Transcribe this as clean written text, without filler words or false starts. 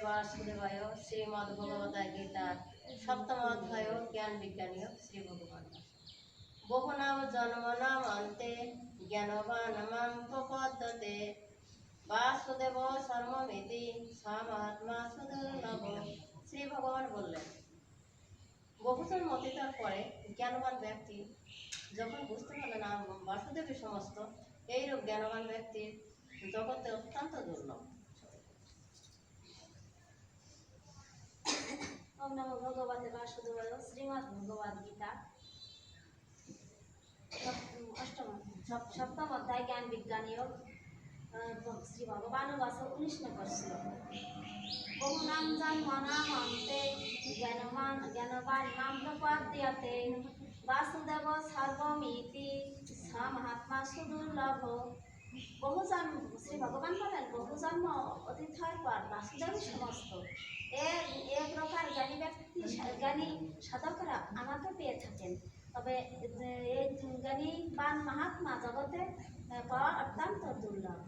वासुदेवाय श्रीमद्भगवद्गीता सप्तम अध्याय ज्ञान विज्ञान श्री भगवान बहु नाम जन्म नाम अन्ते ज्ञानवान मां प्रपद्यते वासुदेव सर्वमिति सामात्मा सुदुर्लभ। श्री भगवान बोलें বহুজন অতীতার পরে জ্ঞানবান ব্যক্তি যখন বুঝতে পারলেন বাসুদেবী সমস্ত এইরূপ জ্ঞানবান ব্যক্তির জগতে অত্যন্ত দুর্লভ। ओम नमो भगवते वासुदेवाय श्रीमद् भगवद गीता सप्तम अध्याय ज्ञान विज्ञान योग श्री भगवान वास 19 नंबर श्लोक बहु नाम जन्म नाम अन्ते ज्ञानवान नाम प्रपद्यते वासुदेव सर्वमिति सा महात्मा सुदुर्लभ। বহু জন্ম শ্রী ভগবান বলেন বহু জন্ম অতীত হওয়ার পর বাসুদেব সমস্ত এক প্রকার জ্ঞানী ব্যক্তি জ্ঞানী সাধকরা আমাকে পেয়ে থাকেন, তবে এই জ্ঞানী বান মহাত্মা জগতে পাওয়া অত্যন্ত দুর্লভ।